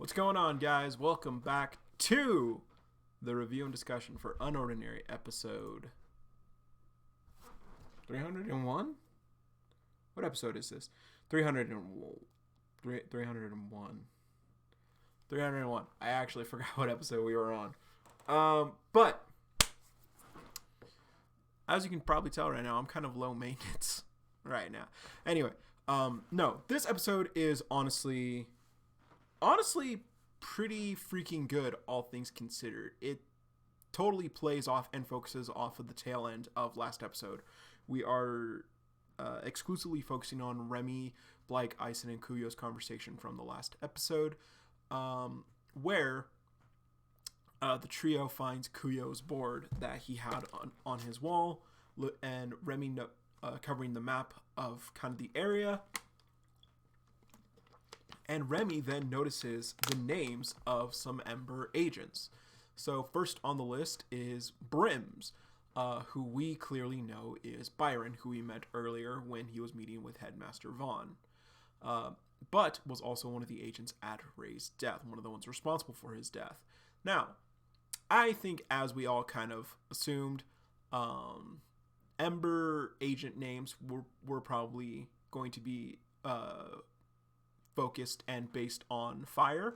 What's going on, guys? Welcome back to the review and discussion for UnOrdinary episode 301? What episode is this? 301. 301. I actually forgot what episode we were on. But as you can probably tell right now, I'm kind of low maintenance right now. Anyway, no, this episode is honestly pretty freaking good, all things considered. It totally plays off and focuses off of the tail end of last episode. We are exclusively focusing on Remy, Blake, Ison, and Kuyo's conversation from the last episode, where the trio finds Kuyo's board that he had on his wall, and Remy covering the map of kind of the area. And Remy then notices the names of some Ember agents. So first on the list is Brims, who we clearly know is Byron, who we met earlier when he was meeting with Headmaster Vaughn, but was also one of the agents at Ray's death, one of the ones responsible for his death. Now, I think as we all kind of assumed, Ember agent names were probably going to be focused and based on fire.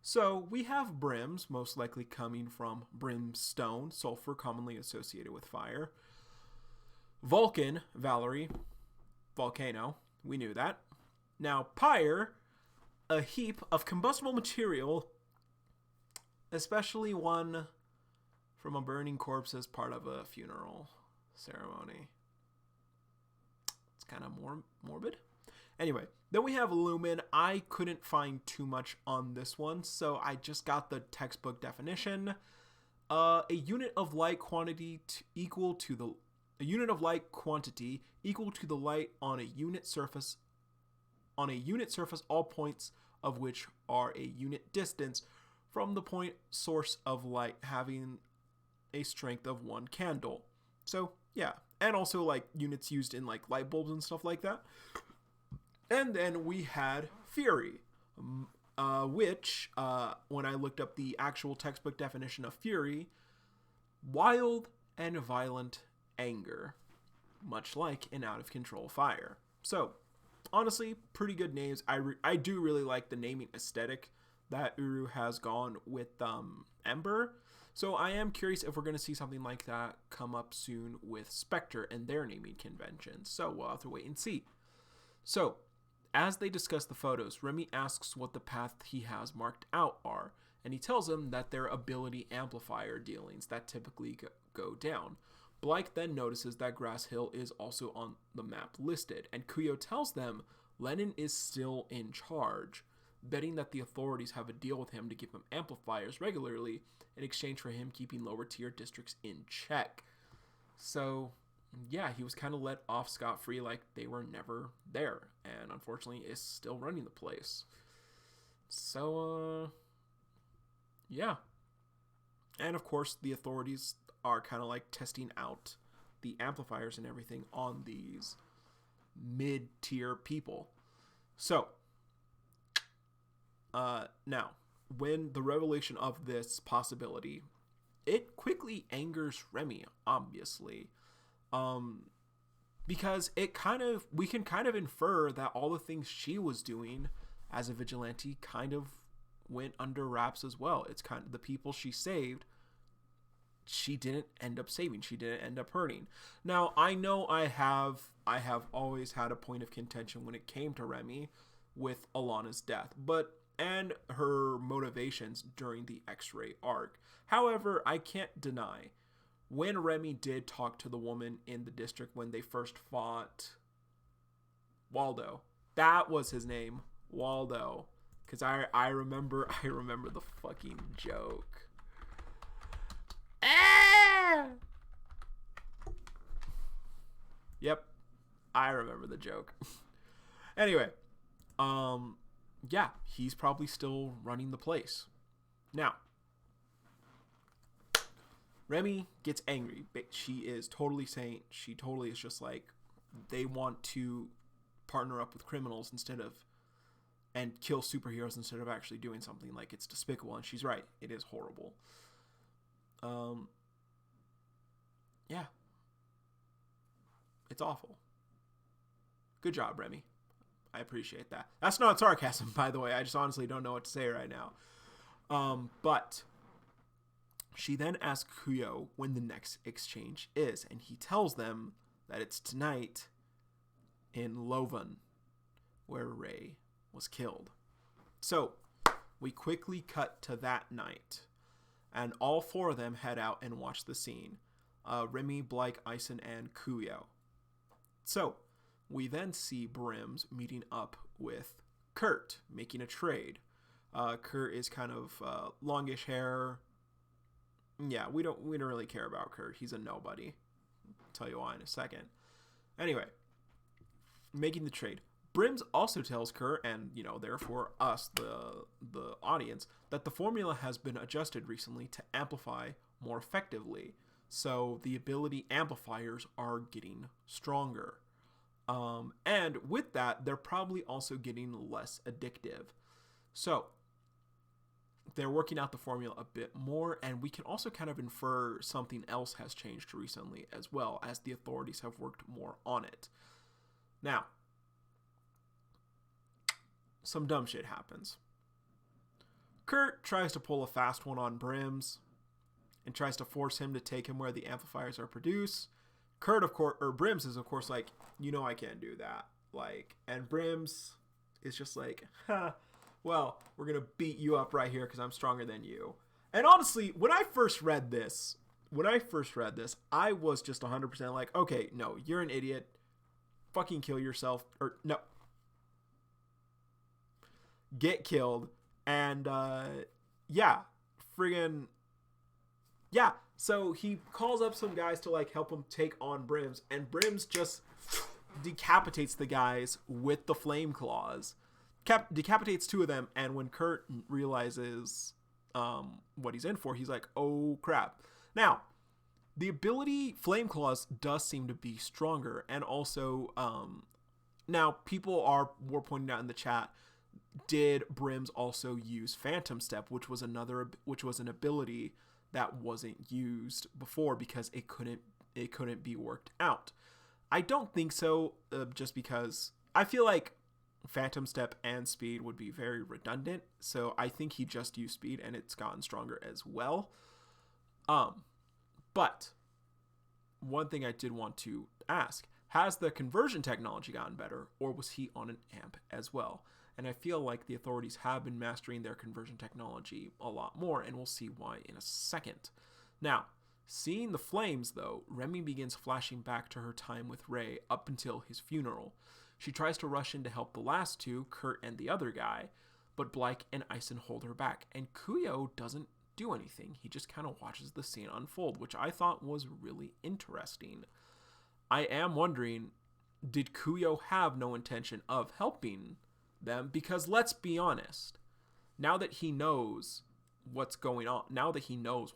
So we have Brims, most likely coming from brimstone, sulfur commonly associated with fire. Vulcan, Valerie, volcano, we knew that. Now pyre, a heap of combustible material, especially one from a burning corpse as part of a funeral ceremony. It's kind of more morbid. Anyway, then we have Lumen. I couldn't find too much on this one, so I just got the textbook definition. A unit of light quantity equal to the light on a unit surface. All points of which are a unit distance from the point source of light, having a strength of 1 candle. So yeah, and also like units used in like light bulbs and stuff like that. And then we had Fury, which, when I looked up the actual textbook definition of Fury, wild and violent anger, much like an out-of-control fire. So, honestly, pretty good names. I do really like the naming aesthetic that Uru has gone with Ember. So I am curious if we're going to see something like that come up soon with Spectre and their naming conventions. So we'll have to wait and see. So, as they discuss the photos, Remy asks what the path he has marked out are, and he tells him that they're ability amplifier dealings that typically go down. Blake then notices that Grass Hill is also on the map listed, and Kuyo tells them Lennon is still in charge, betting that the authorities have a deal with him to give him amplifiers regularly in exchange for him keeping lower tier districts in check. So yeah, he was kind of let off scot-free like they were never there, and unfortunately is still running the place. So, yeah. And of course, the authorities are kind of like testing out the amplifiers and everything on these mid-tier people. So, now, when the revelation of this possibility, it quickly angers Remy, obviously. Because we can kind of infer that all the things she was doing as a vigilante kind of went under wraps as well. It's kind of the people she saved, she didn't end up saving. She didn't end up hurting. Now, I know I have always had a point of contention when it came to Remy with Alana's death, and her motivations during the X-Ray arc. However, I can't deny when Remy did talk to the woman in the district when they first fought Waldo. That was his name, Waldo. Because I remember the fucking joke. Ah! Yep, I remember the joke. Anyway, yeah, he's probably still running the place. Now, Remy gets angry, but she is totally is just like, they want to partner up with criminals instead of and kill superheroes instead of actually doing something. Like, it's despicable, and she's right. It is horrible. Yeah. It's awful. Good job, Remy. I appreciate that. That's not sarcasm, by the way. I just honestly don't know what to say right now. But she then asks Kuyo when the next exchange is, and he tells them that it's tonight in Lovan, where Rei was killed. So we quickly cut to that night, and all four of them head out and watch the scene. Remy, Blyke, Ison, and Kuyo. So we then see Brims meeting up with Kurt, making a trade. Kurt is kind of longish hair. Yeah, we don't really care about Kurt. He's a nobody. I'll tell you why in a second. Anyway, making the trade. Brims also tells Kurt, and therefore us, the audience, that the formula has been adjusted recently to amplify more effectively. So the ability amplifiers are getting stronger. And with that, they're probably also getting less addictive. So they're working out the formula a bit more, and we can also kind of infer something else has changed recently as well, as the authorities have worked more on it. Now, some dumb shit happens. Kurt tries to pull a fast one on Brims and tries to force him to take him where the amplifiers are produced. Brims is of course like, I can't do that. Like, and Brims is just like, well, we're gonna beat you up right here because I'm stronger than you. And honestly, when I first read this, I was just 100% like, okay, no, you're an idiot. Fucking kill yourself. Or no. Get killed. And so he calls up some guys to like help him take on Brims, and Brims just decapitates the guys with the flame claws. Decapitates two of them, and when Kurt realizes what he's in for, he's like, oh crap. Now, the ability Flame Claws does seem to be stronger, and also now people were pointing out in the chat, did Brims also use Phantom Step, which was an ability that wasn't used before because it couldn't be worked out. I don't think so, just because I feel like Phantom Step and Speed would be very redundant, so I think he just used Speed and it's gotten stronger as well. But one thing I did want to ask, has the conversion technology gotten better, or was he on an amp as well? And I feel like the authorities have been mastering their conversion technology a lot more, and we'll see why in a second. Now, seeing the flames, though, Remy begins flashing back to her time with Rei up until his funeral. She tries to rush in to help the last two, Kurt and the other guy, but Blyke and Ison hold her back, and Kuyo doesn't do anything. He just kind of watches the scene unfold, which I thought was really interesting. I am wondering, did Kuyo have no intention of helping them? Because let's be honest, now that he knows what's going on, now that he knows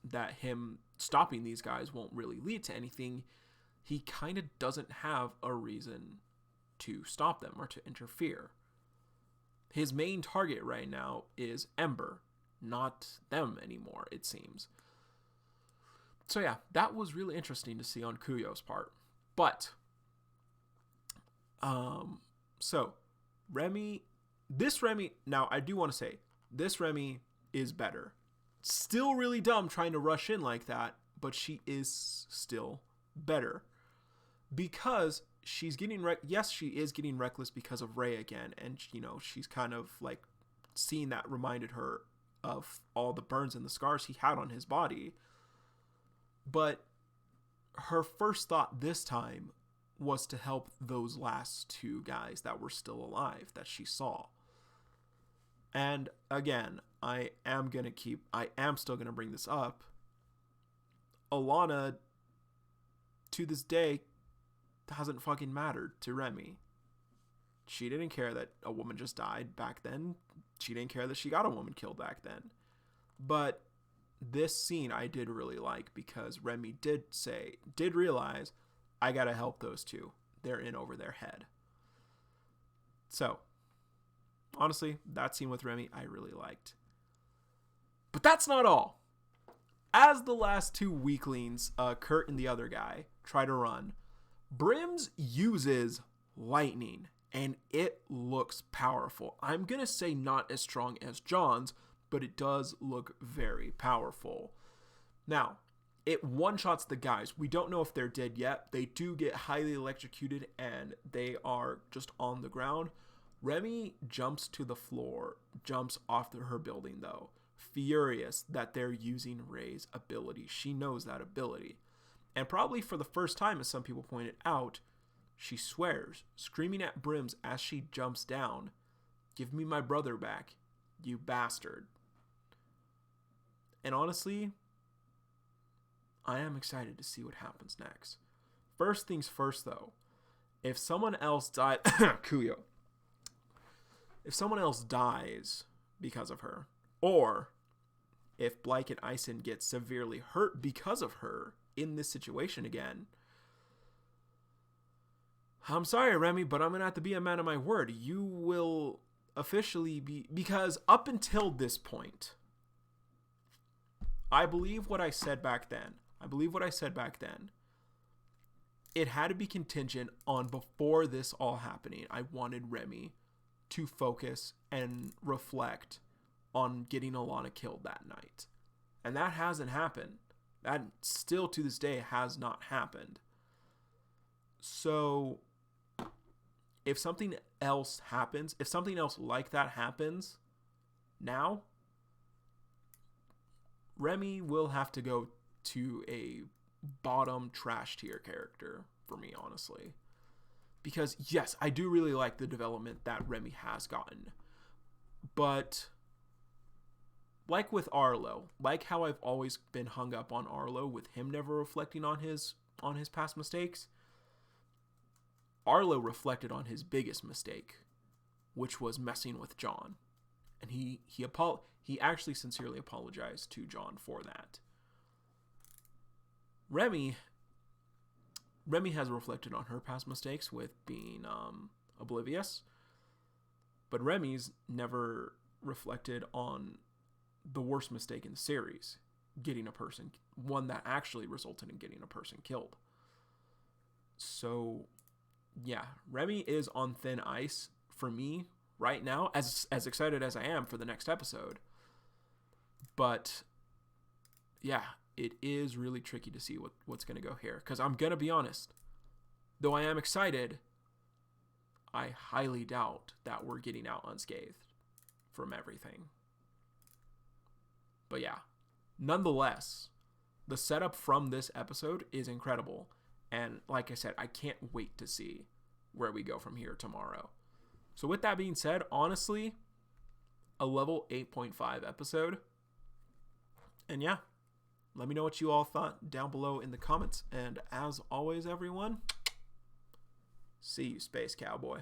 that him stopping these guys won't really lead to anything, he kind of doesn't have a reason to stop them or to interfere. His main target right now is Ember, not them anymore, it seems. So yeah, that was really interesting to see on Kuyo's part. But so Remy, now I do want to say, this Remy is better. Still really dumb trying to rush in like that, but she is still better. Because she's getting, she is getting reckless because of Rei again, and she's kind of like seeing that reminded her of all the burns and the scars he had on his body. But her first thought this time was to help those last two guys that were still alive that she saw. And again, I am still going to bring this up. Alana, to this day, hasn't fucking mattered to Remy. She didn't care that a woman just died back then. She didn't care that she got a woman killed back then. But this scene I did really like, because Remy did realize, I gotta help those two. They're in over their head. So, honestly, that scene with Remy, I really liked. But that's not all. As the last two weaklings, Kurt and the other guy, try to run, Brims uses lightning, and it looks powerful. I'm going to say not as strong as John's, but it does look very powerful. Now, it one-shots the guys. We don't know if they're dead yet. They do get highly electrocuted, and they are just on the ground. Remy jumps to the floor, jumps off her building, though, furious that they're using Ray's ability. She knows that ability. And probably for the first time, as some people pointed out, she swears, screaming at Brims as she jumps down, "Give me my brother back, you bastard." And honestly, I am excited to see what happens next. First things first, though. If someone else dies... Kuyo. If someone else dies because of her, or if Blyke and Ison get severely hurt because of her in this situation again, I'm sorry, Remy, but I'm going to have to be a man of my word. You will officially be... Because up until this point, I believe what I said back then. It had to be contingent on before this all happening. I wanted Remy to focus and reflect on getting Alana killed that night. And that hasn't happened. That still to this day has not happened. So if something else happens, if something else like that happens now, Remy will have to go to a bottom trash tier character for me, honestly. Because yes, I do really like the development that Remy has gotten. But like with Arlo, like how I've always been hung up on Arlo with him never reflecting on his past mistakes, Arlo reflected on his biggest mistake, which was messing with John. And he actually sincerely apologized to John for that. Remy has reflected on her past mistakes with being oblivious, but Remy's never reflected on the worst mistake in the series, getting a person, one that actually resulted in getting a person killed. So, yeah, Remy is on thin ice for me right now, as excited as I am for the next episode. But, yeah, it is really tricky to see what's going to go here. Because I'm going to be honest, though I am excited, I highly doubt that we're getting out unscathed from everything. But yeah, nonetheless, the setup from this episode is incredible. And like I said, I can't wait to see where we go from here tomorrow. So with that being said, honestly, a level 8.5 episode. And yeah, let me know what you all thought down below in the comments. And as always, everyone, see you, Space Cowboy.